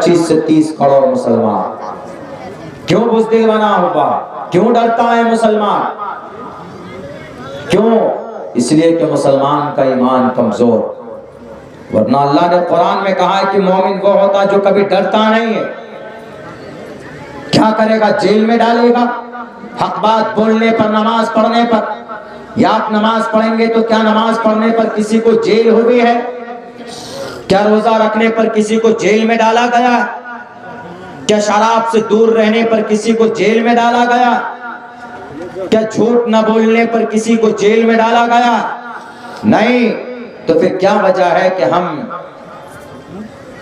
25 سے 30 کروڑ مسلمان. کیوں بزدل بنا ہوا؟ کیوں ڈرتا ہے مسلمان؟ کیوں؟ اس لیے کہ مسلمان کا ایمان کمزور. ورنہ اللہ نے قرآن میں کہا ہے کہ مومن وہ ہوتا جو کبھی ڈرتا نہیں ہے. کیا کرے گا؟ جیل میں ڈالے گا حق بات بولنے پر، نماز پڑھنے پر. یا آپ نماز پڑھیں گے تو کیا نماز پڑھنے پر کسی کو جیل ہوئی ہے؟ کیا روزہ رکھنے پر کسی کو جیل میں ڈالا گیا؟ کیا شراب سے دور رہنے پر کسی کو جیل میں ڈالا گیا؟ کیا جھوٹ نہ بولنے پر کسی کو جیل میں ڈالا گیا؟ نہیں. تو پھر کیا وجہ ہے کہ ہم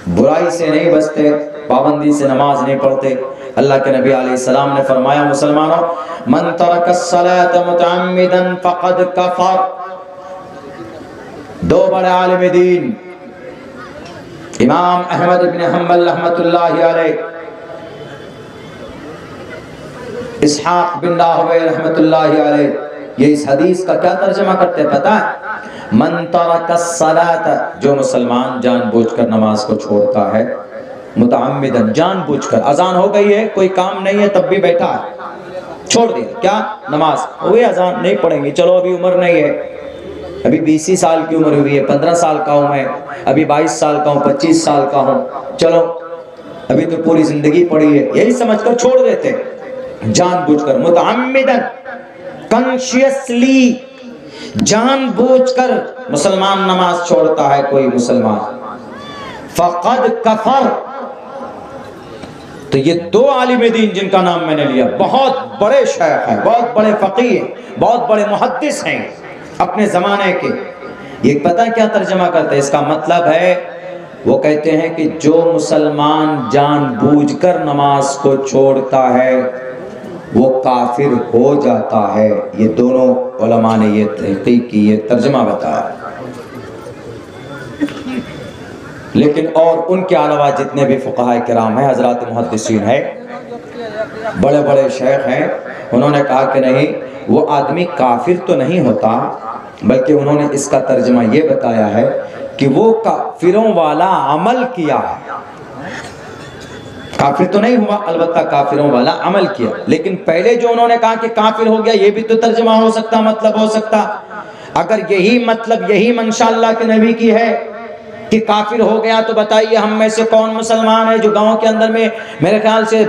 برائی سے نہیں بچتے، پابندی سے نماز نہیں پڑھتے؟ اللہ کے نبی علیہ السلام نے فرمایا مسلمانوں من ترک الصلاۃ متعمدا فقد کفر. دو بڑے عالم دین امام احمد بن حنبل رحمۃ اللہ علیہ، اسحاق بن راہویہ رحمۃ اللہ علیہ، یہ اس حدیث کا کیا ترجمہ کرتے ہیں پتہ ہے؟ من ترک الصلاۃ، جو مسلمان جان بوجھ کر نماز کو چھوڑتا ہے، متعمدن جان بوجھ کر، اذان ہو گئی ہے کوئی کام نہیں ہے تب بھی بیٹھا ہے، چھوڑ دیا کیا نماز، وہی اذان نہیں پڑھیں گے، چلو ابھی عمر نہیں ہے، ابھی 20 سال کی عمر ہوئی ہے، 15 سال کا ہوں میں، ابھی 22 سال کا ہوں، 25 سال کا ہوں، چلو ابھی تو پوری زندگی پڑی ہے، یہی سمجھ کر چھوڑ دیتے. جان بوجھ کر، متعمدن کانشیسلی، جان بوجھ کر مسلمان نماز چھوڑتا ہے کوئی مسلمان، فقد کفر. تو یہ دو عالم دین جن کا نام میں نے لیا، بہت بڑے شیخ ہیں، بہت بڑے فقیہ ہیں، بہت بڑے محدث ہیں اپنے زمانے کے. یہ پتہ کیا ترجمہ کرتے ہیں؟ اس کا مطلب ہے وہ کہتے ہیں کہ جو مسلمان جان بوجھ کر نماز کو چھوڑتا ہے وہ کافر ہو جاتا ہے. یہ دونوں علماء نے یہ تحقیق کی، یہ ترجمہ بتایا. لیکن اور ان کے علاوہ جتنے بھی فقہاء کرام ہیں، حضرات محدثین ہیں، بڑے بڑے شیخ ہیں، انہوں نے کہا کہ نہیں، وہ آدمی کافر تو نہیں ہوتا، بلکہ انہوں نے اس کا ترجمہ یہ بتایا ہے کہ وہ کافروں والا عمل کیا ہے. کافر تو نہیں ہوا، البتہ کافروں والا عمل کیا. لیکن پہلے جو انہوں نے کہا کہ کافر ہو گیا، یہ بھی تو ترجمہ ہو سکتا، مطلب ہو سکتا. اگر یہی مطلب، یہی منشا اللہ کے نبی کی ہے کہ کافر ہو گیا، تو بتائیے ہم میں سے کون مسلمان ہے جو گاؤں کے اندر میں میرے خیال سے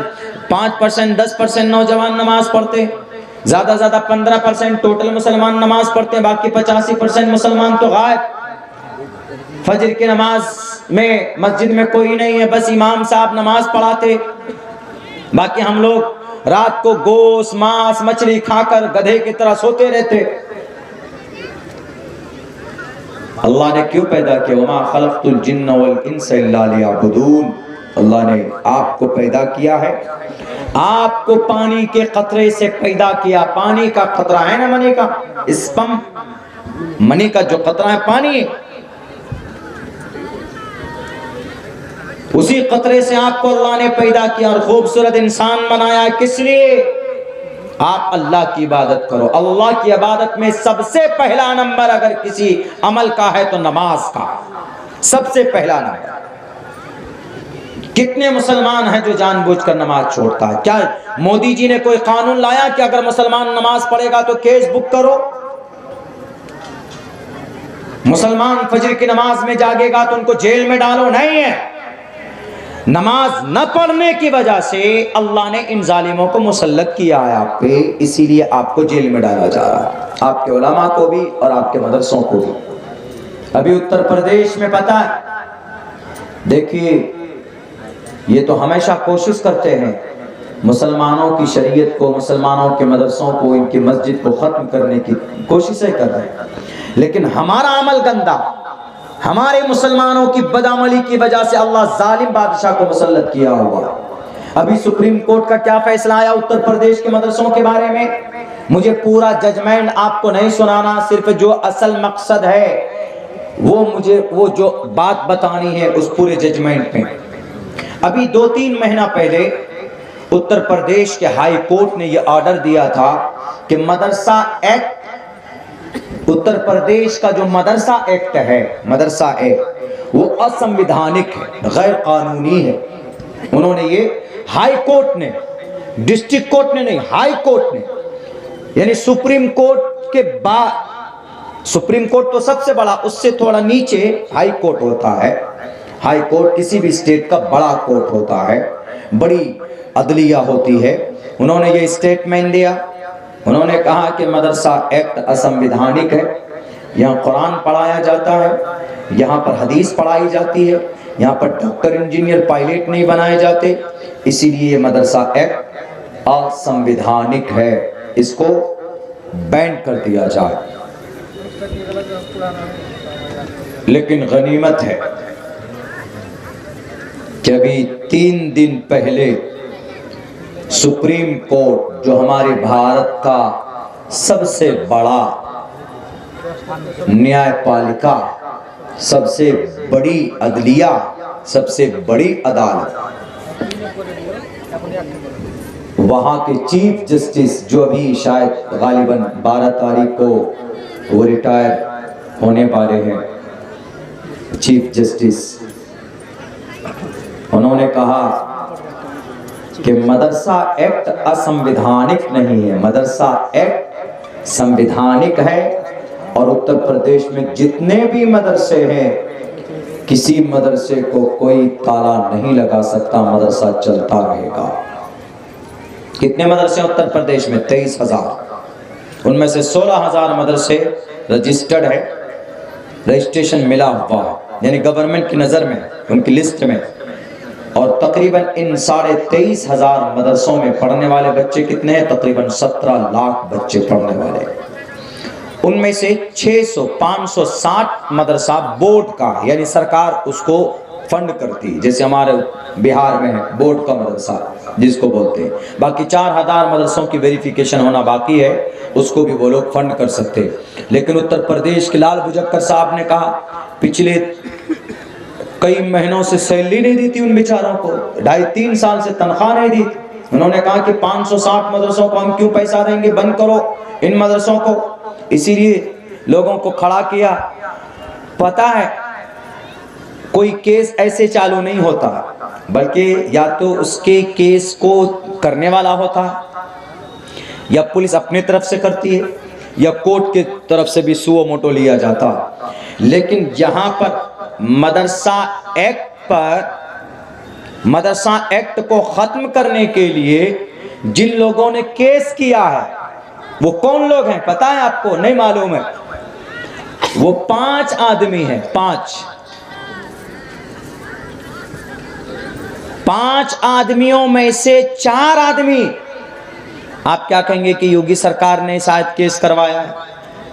5% 10% نوجوان نماز پڑھتے، زیادہ زیادہ 15% ٹوٹل مسلمان نماز پڑھتے ہیں، باقی 85% مسلمان تو غائب. فجر کی نماز میں مسجد میں کوئی نہیں ہے، بس امام صاحب نماز پڑھاتے، باقی ہم لوگ رات کو گوشت ماس مچھلی کھا کر گدھے کی طرح سوتے رہتے. اللہ نے کیوں پیدا کیا؟ وما خلقت الجن والانس الا لیعبدون. اللہ نے آپ کو پیدا کیا ہے، آپ کو پانی کے قطرے سے پیدا کیا. پانی کا قطرہ ہے نا، منی کا اسپم، منی کا جو قطرہ ہے پانی ہے، اسی قطرے سے آپ کو اللہ نے پیدا کیا اور خوبصورت انسان بنایا. کس لیے؟ آپ اللہ کی عبادت کرو. اللہ کی عبادت میں سب سے پہلا نمبر اگر کسی عمل کا ہے تو نماز کا، سب سے پہلا نمبر. کتنے مسلمان ہیں جو جان بوجھ کر نماز چھوڑتا ہے؟ کیا مودی جی نے کوئی قانون لایا کہ اگر مسلمان نماز پڑھے گا تو کیس بک کرو؟ مسلمان فجر کی نماز میں جاگے گا تو ان کو جیل میں ڈالو؟ نہیں ہے. نماز نہ پڑھنے کی وجہ سے اللہ نے ان ظالموں کو مسلط کیا ہے آپ پہ، اسی لیے آپ کو جیل میں ڈالا جا رہا ہے، آپ کے علماء کو بھی اور آپ کے مدرسوں کو بھی. ابھی اتر پردیش میں پتہ ہے، دیکھیے یہ تو ہمیشہ کوشش کرتے ہیں مسلمانوں کی شریعت کو، مسلمانوں کے مدرسوں کو، ان کی مسجد کو ختم کرنے کی کوششیں کر رہے ہیں، لیکن ہمارا عمل گندا، ہمارے مسلمانوں کی بدعملی کی وجہ سے اللہ ظالم بادشاہ کو مسلط کیا ہوا. ابھی سپریم کورٹ کا کیا فیصلہ آیا اتر پردیش کے مدرسوں کے بارے میں؟ مجھے پورا ججمنٹ آپ کو نہیں سنانا، صرف جو اصل مقصد ہے وہ جو بات بتانی ہے اس پورے ججمنٹ میں. ابھی 2-3 مہینہ پہلے اتر پردیش کے ہائی کورٹ نے یہ آرڈر دیا تھا کہ مدرسہ ایکٹ، اتر پردیش کا جو مدرسہ ایکٹ ہے، مدرسہ ایکٹ وہ اسنویدھانک ہے، غیر قانونی ہے. انہوں نے یہ ہائی کورٹ نے، ڈسٹرکٹ کورٹ نے نہیں، ہائی کورٹ نے، یعنی سپریم کورٹ کے بعد، سپریم کورٹ تو سب سے بڑا، اس سے تھوڑا نیچے ہائی کورٹ ہوتا ہے۔ ہائی کورٹ کسی بھی اسٹیٹ کا بڑا کورٹ ہوتا ہے، بڑی عدلیہ ہوتی ہے۔ انہوں نے یہ اسٹیٹمنٹ دیا، انہوں نے کہا کہ مدرسہ ایکٹ اسنویدھانک ہے، یہاں قرآن پڑھایا جاتا ہے، یہاں پر حدیث پڑھائی جاتی ہے، یہاں پر ڈاکٹر انجینئر پائلٹ نہیں بنائے جاتے، اسی لیے یہ مدرسہ ایکٹ اسنویدھانک ہے، اس کو بین کر دیا جائے۔ لیکن غنیمت ہے کہ ابھی 3 دن پہلے سپریم کورٹ، جو ہمارے بھارت کا سب سے بڑا نیائے پالکا، سب سے بڑی عدلیہ، سب سے بڑی عدالت، وہاں کے چیف جسٹس جو ابھی شاید غالباً 12 تاریخ کو وہ ریٹائر ہونے والے ہیں، چیف جسٹس، انہوں نے کہا کہ مدرسہ ایکٹ اسنویدھانک نہیں ہے، مدرسہ ایکٹ سنویدھانک ہے، اور اتر پردیش میں جتنے بھی مدرسے ہیں کسی مدرسے کو کوئی تالا نہیں لگا سکتا، مدرسہ چلتا رہے گا۔ کتنے مدرسے ہیں اتر پردیش میں؟ 23,000، ان میں سے 16,000 مدرسے رجسٹرڈ ہے، رجسٹریشن ملا ہوا، یعنی گورنمنٹ کی نظر میں، ان کی لسٹ میں، اور تقریباً ان 23,500 مدرسوں میں پڑھنے والے بچے کتنے ہیں؟ تقریباً 17 لاکھ بچے پڑھنے والے، ان میں سے 560 مدرسہ بورڈ کا، یعنی سرکار اس کو فنڈ کرتی، جیسے ہمارے بہار میں ہے بورڈ کا مدرسہ جس کو بولتے ہیں، باقی 4,000 مدرسوں کی ویریفیکیشن ہونا باقی ہے، اس کو بھی وہ لوگ فنڈ کر سکتے۔ لیکن اتر پردیش کے لال بجکر صاحب نے کہا پچھلے کئی مہینوں سے سیلری نہیں دی تھی ان بیچاروں کو، 2.5-3 سال سے تنخواہ نہیں دی، انہوں نے کہا کہ 560 مدرسوں کو ہم کیوں پیسہ دیں گے، بند کرو ان مدرسوں کو، اسی لیے لوگوں کو کھڑا کیا۔ پتہ ہے کوئی کیس ایسے چالو نہیں ہوتا، بلکہ یا تو اس کے کیس کو کرنے والا ہوتا، یا پولیس اپنے طرف سے کرتی ہے، یا کورٹ کی طرف سے بھی سو موٹو لیا جاتا۔ لیکن یہاں پر مدرسہ ایکٹ کو ختم کرنے کے لیے جن لوگوں نے کیس کیا ہے وہ کون لوگ ہیں پتہ ہے آپ کو؟ نہیں معلوم ہے؟ وہ 5 آدمی ہیں، 5 آدمیوں میں سے 4 آدمی، آپ کیا کہیں گے کہ یوگی سرکار نے شاید کیس کروایا ہے،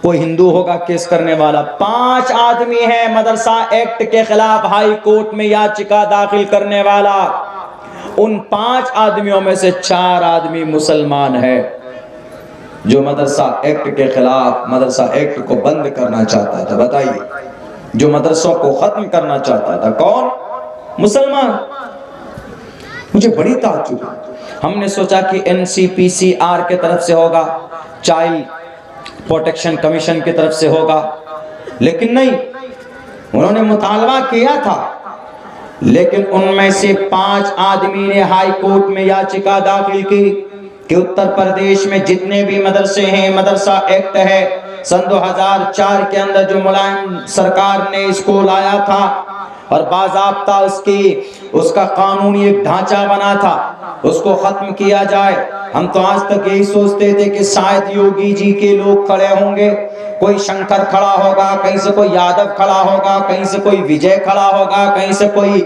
کوئی ہندو ہوگا کیس کرنے والا؟ 5 آدمی ہیں مدرسہ ایکٹ کے خلاف ہائی کورٹ میں یاچکا داخل کرنے والا، ان 5 آدمیوں میں سے 4 آدمی مسلمان ہیں، جو مدرسہ ایکٹ کے خلاف، مدرسہ ایکٹ کو بند کرنا چاہتا تھا۔ بتائیے، جو مدرسوں کو ختم کرنا چاہتا تھا کون؟ مسلمان۔ مجھے بڑی تعجب، ہم نے سوچا کہ NCPCR کے طرف سے ہوگا، چائلڈ پروٹیکشن کمیشن کی طرف سے ہوگا، لیکن نہیں، انہوں نے مطالبہ کیا تھا، لیکن ان میں سے 5 آدمی نے ہائی کورٹ میں یاچکا داخل کی کہ اتر پردیش میں جتنے بھی مدرسے ہیں، مدرسہ ایکٹ ہے سن 2004 کے اندر جو ملائم سرکار نے اس کو لایا تھا، اور باضابطہ اس کا قانونی ایک ڈھانچہ بنا تھا، اس کو ختم کیا جائے۔ ہم تو آج تک یہی سوچتے تھے کہ شاید یوگی جی کے لوگ کھڑے ہوں گے، کوئی شنکر کھڑا ہوگا، کہیں سے کوئی یادو کھڑا ہوگا، کہیں سے کوئی وجے کھڑا ہوگا، کہیں سے کوئی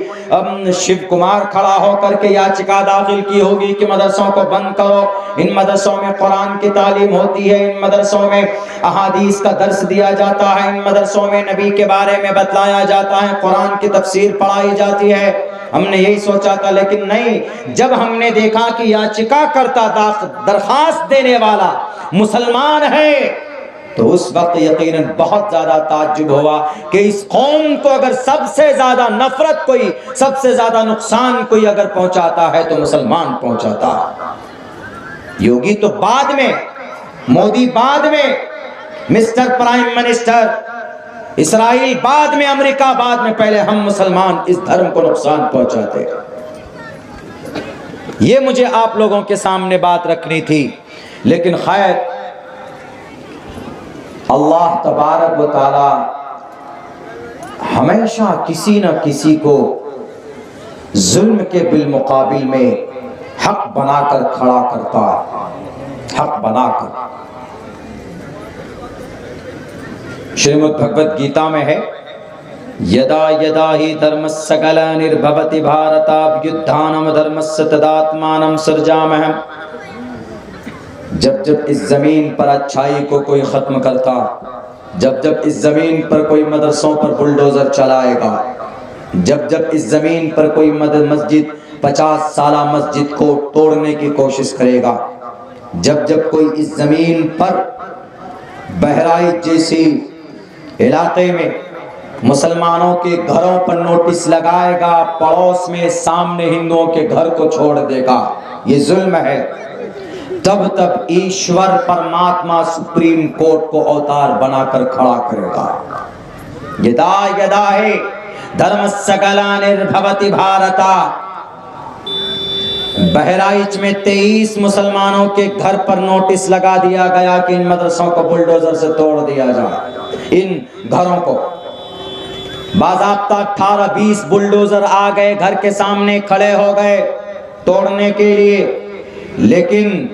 شیو کمار کھڑا ہو کر کے یاچکا داخل کی ہوگی کہ مدرسوں کو بند کرو، ان مدرسوں میں قرآن کی تعلیم ہوتی ہے، ان مدرسوں میں احادیث کا درس دیا جاتا ہے، ان مدرسوں میں نبی کے بارے میں بتلایا جاتا ہے، قرآن کی تفسیر پڑھائی جاتی ہے۔ ہم نے یہی سوچا تھا، لیکن نہیں، جب ہم نے دیکھا کہ یاچکا کرتا، درخواست دینے والا مسلمان ہے، تو اس وقت یقیناً بہت زیادہ تعجب ہوا کہ اس قوم کو اگر سب سے زیادہ نفرت کوئی، سب سے زیادہ نقصان کوئی اگر پہنچاتا ہے تو مسلمان پہنچاتا ہے۔ یوگی تو بعد میں، مودی بعد میں، مسٹر پرائم منسٹر، اسرائیل بعد میں، امریکہ بعد میں، پہلے ہم مسلمان اس دھرم کو نقصان پہنچاتے۔ یہ مجھے آپ لوگوں کے سامنے بات رکھنی تھی، لیکن خیر اللہ تبارک و تعالی ہمیشہ کسی نہ کسی کو ظلم کے بالمقابل میں حق بنا کر کھڑا کرتا ہے، حق بنا کر۔ شریمد بھگوت گیتا میں ہے، یدا یدا ہی دھرمسّ گلانربھوتی بھارتابھیدھانم دھرمسّ تداتمانم سرجامہم۔ جب جب اس زمین پر اچھائی کو کوئی ختم کرتا، جب جب اس زمین پر کوئی مدرسوں پر بلڈوزر چلائے گا، جب جب اس زمین پر کوئی مسجد 50 سالہ مسجد کو توڑنے کی کوشش کرے گا، جب جب کوئی اس زمین پر بہرائچ جیسی علاقے میں مسلمانوں کے گھروں پر نوٹس لگائے گا، پڑوس میں سامنے ہندوؤں کے گھر کو چھوڑ دے گا، یہ ظلم ہے، تب تب ایشور پرماتما سپریم کورٹ کو اوتار بنا کر کھڑا کرے گا۔ یدا یدا ہے دھرمسّ گلانربھوتی بھارتا۔ بہرائچ میں 23 مسلمانوں کے گھر پر نوٹس لگا دیا گیا کہ ان مدرسوں کو بلڈوزر سے توڑ دیا جائے، ان گھروں کو باضابطہ 18-20 بلڈوزر آ گئے، گھر کے سامنے کھڑے ہو گئے توڑنے کے لیے، لیکن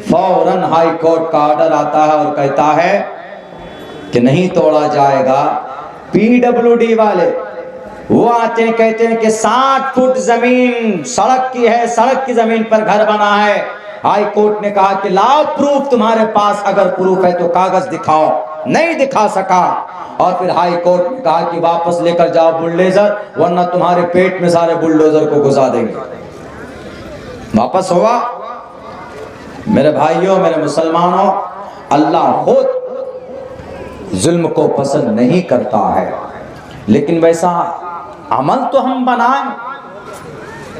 فوراً ہائی کورٹ کا آرڈر آتا ہے اور کہتا ہے کہ نہیں توڑا جائے گا۔ پی ڈبلیو ڈی والے وہ آتے ہیں، کہتے ہیں کہ 60 فٹ زمین سڑک کی ہے، سڑک کی زمین پر گھر بنا ہے۔ ہائی کورٹ نے کہا کہ لاؤ پروف، تمہارے پاس اگر پروف ہے تو کاغذ دکھاؤ، نہیں دکھا سکا، اور پھر ہائی کورٹ نے کہا کہ واپس لے کر جاؤ بلڈوزر، ورنہ تمہارے پیٹ میں سارے بلڈوزر کو گھسا دیں گے۔ واپس ہوا۔ میرے بھائیوں، میرے مسلمانوں، اللہ خود ظلم کو پسند نہیں کرتا ہے، لیکن ویسا عمل تو ہم بنائیں۔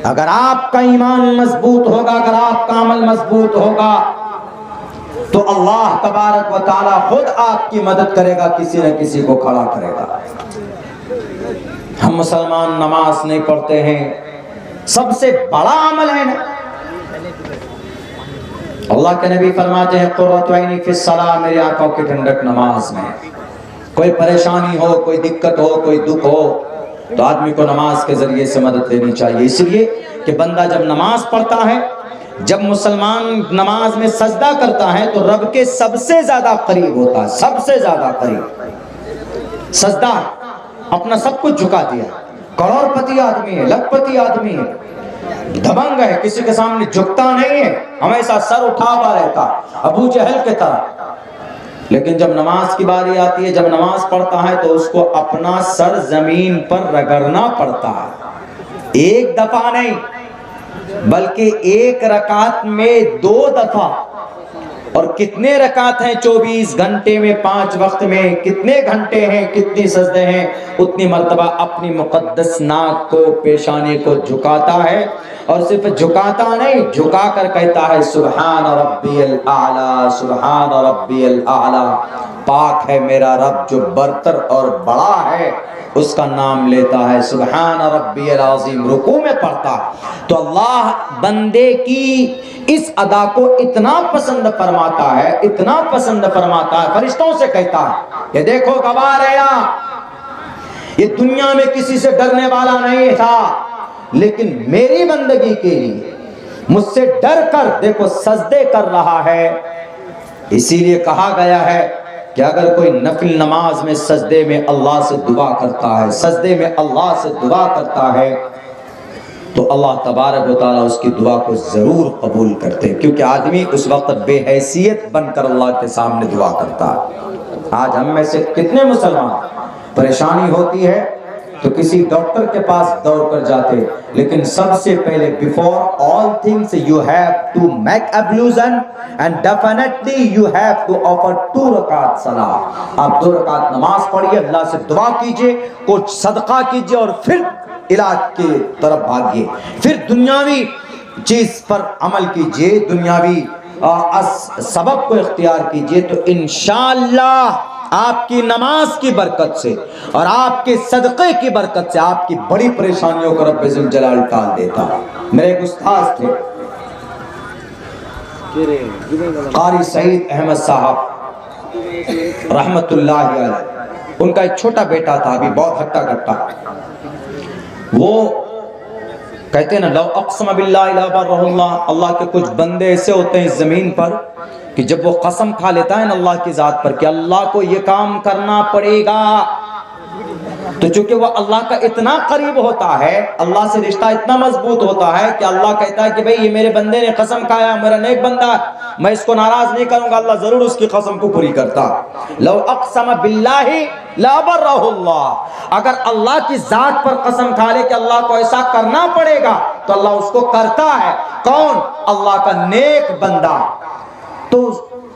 اگر آپ کا ایمان مضبوط ہوگا، اگر آپ کا عمل مضبوط ہوگا تو اللہ تبارک و تعالی خود آپ کی مدد کرے گا، کسی نہ کسی کو کھڑا کرے گا۔ ہم مسلمان نماز نہیں پڑھتے ہیں، سب سے بڑا عمل ہے نا۔ اللہ کے نبی فرماتے ہیں قرۃ عینی فی الصلاۃ، میری آنکھوں کی ٹھنڈک نماز میں۔ کوئی پریشانی ہو، کوئی دقت ہو، کوئی دکھ ہو تو آدمی کو نماز کے ذریعے سے مدد لینی چاہیے، اس لیے کہ بندہ جب نماز پڑھتا ہے، جب مسلمان نماز میں سجدہ کرتا ہے تو رب کے سب سے زیادہ قریب ہوتا ہے، سب سے زیادہ قریب۔ سجدہ اپنا سب کچھ جھکا دیا، کروڑ پتی آدمی ہے، لاکھ پتی آدمی ہے، دبنگ ہے، کسی کے سامنے جھکتا نہیں ہے، ہمیشہ سر اٹھا ہوا رہتا، ابو جہل کے طرح۔ لیکن جب نماز کی باری آتی ہے، جب نماز پڑھتا ہے تو اس کو اپنا سر زمین پر رگڑنا پڑتا ہے، ایک دفعہ نہیں بلکہ ایک رکعت میں 2 دفعہ۔ اور کتنے رکعت ہیں 24 گھنٹے میں، 5 وقت میں کتنے گھنٹے ہیں، کتنی سجدے ہیں، اتنی مرتبہ اپنی مقدس ناک کو، پیشانی کو جھکاتا ہے، اور صرف جھکاتا نہیں، جھکا کر کہتا ہے سبحان ربی الاعلی، سبحان ربی الاعلی، پاک ہے میرا رب جو برتر اور بڑا ہے، اس کا نام لیتا ہے سبحان ربی العظیم، رکوع میں پڑھتا۔ تو اللہ بندے کی اس ادا کو اتنا پسند فرماتا ہے، اتنا پسند فرماتا ہے، فرشتوں سے کہتا ہے کہ دیکھو گوار ہے یہ دنیا میں کسی سے ڈرنے والا نہیں تھا، لیکن میری بندگی کے لیے مجھ سے ڈر کر دیکھو سجدے کر رہا ہے۔ اسی لیے کہا گیا ہے کہ اگر کوئی نفل نماز میں سجدے میں اللہ سے دعا کرتا ہے، سجدے میں اللہ سے دعا کرتا ہے تو اللہ تبارک و تعالیٰ اس کی دعا کو ضرور قبول کرتے، کیونکہ آدمی اس وقت بے حیثیت بن کر اللہ کے سامنے دعا کرتا ہے۔ آج ہم میں سے کتنے مسلمان پریشانی ہوتی ہے تو کسی ڈاکٹر کے پاس دوڑ کر جاتے، لیکن سب سے پہلے before all things you have to make ablution and definitely you have to offer 2 رکعت صلاۃ۔ آپ 2 رکعت نماز پڑھیے، اللہ سے دعا کیجئے، کچھ صدقہ کیجئے، اور پھر علاج کی طرف بھاگیے، پھر دنیاوی چیز پر عمل کیجئے، دنیاوی سبب کو اختیار کیجئے، تو انشاءاللہ آپ کی نماز کی برکت سے اور آپ کے صدقے کی برکت سے آپ کی بڑی پریشانیوں کو رب ذوالجلال ٹال دیتا۔ میرے ایک استاذ تھے، قاری سعید احمد صاحب رحمت اللہ علیہ، ان کا ایک چھوٹا بیٹا تھا ابھی بہت ہٹا کٹا، وہ کہتے ہیں نا لو اقسم باللہ لا برہ اللہ، اللہ کے کچھ بندے ایسے ہوتے ہیں اس زمین پر کہ جب وہ قسم کھا لیتا ہے نا اللہ کی ذات پر کہ اللہ کو یہ کام کرنا پڑے گا، تو چونکہ وہ اللہ کا اتنا قریب ہوتا ہے، اللہ سے رشتہ اتنا مضبوط ہوتا ہے کہ اللہ کہتا ہے کہ بھئی یہ میرے بندے نے قسم کھایا، میرا نیک بندہ، میں اس کو ناراض نہیں کروں گا، اللہ ضرور اس کی قسم کو پوری کرتا۔ لو اقسم باللہ لا برہ اللہ، اگر اللہ کی ذات پر قسم کھا لے کہ اللہ کو ایسا کرنا پڑے گا تو اللہ اس کو کرتا ہے۔ کون؟ اللہ کا نیک بندہ۔ تو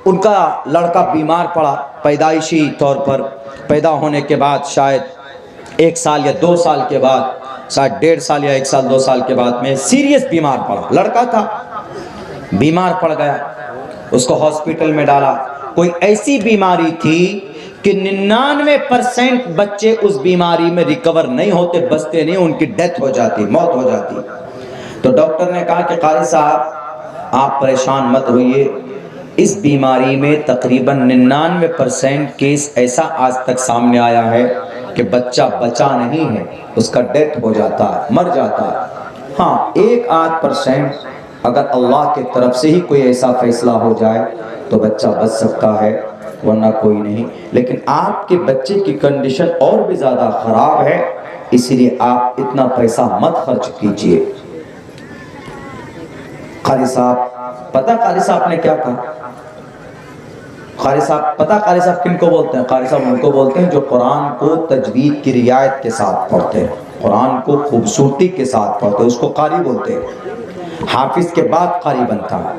ان کا لڑکا بیمار پڑا، پیدائشی طور پر پیدا ہونے کے بعد شاید 1 سال یا 2 سال کے بعد، شاید 1.5 سال یا 1 سال 2 سال کے بعد میں سیریس بیمار پڑا، لڑکا تھا بیمار پڑ گیا، اس کو ہاسپٹل میں ڈالا۔ کوئی ایسی بیماری تھی کہ 99% بچے اس بیماری میں ریکور نہیں ہوتے، بچتے نہیں، ان کی ڈیتھ ہو جاتی، موت ہو جاتی۔ تو ڈاکٹر نے کہا کہ قاری صاحب آپ پریشان مت ہوئیے، اس بیماری میں تقریباً 99% کیس ایسا آج تک سامنے آیا ہے کہ بچہ بچا نہیں ہے، اس کا ڈیتھ ہو جاتا ہے، مر جاتا ہے۔ ہاں 1-8% اگر اللہ کے طرف سے ہی کوئی ایسا فیصلہ ہو جائے تو بچہ بچ سکتا ہے، ورنہ کوئی نہیں۔ لیکن آپ کے بچے کی کنڈیشن اور بھی زیادہ خراب ہے، اسی لیے آپ اتنا پیسہ مت خرچ کیجئے۔ قاری صاحب پتہ قاری صاحب نے کیا کہا؟ قاری صاحب پتہ قاری صاحب کن کو بولتے ہیں؟ قاری صاحب ان کو بولتے ہیں جو قرآن کو تجوید کی رعایت کے ساتھ پڑھتے ہیں، قرآن کو خوبصورتی کے ساتھ پڑھتے ہیں، اس کو قاری بولتے ہیں۔ حافظ کے بعد قاری بنتا ہے۔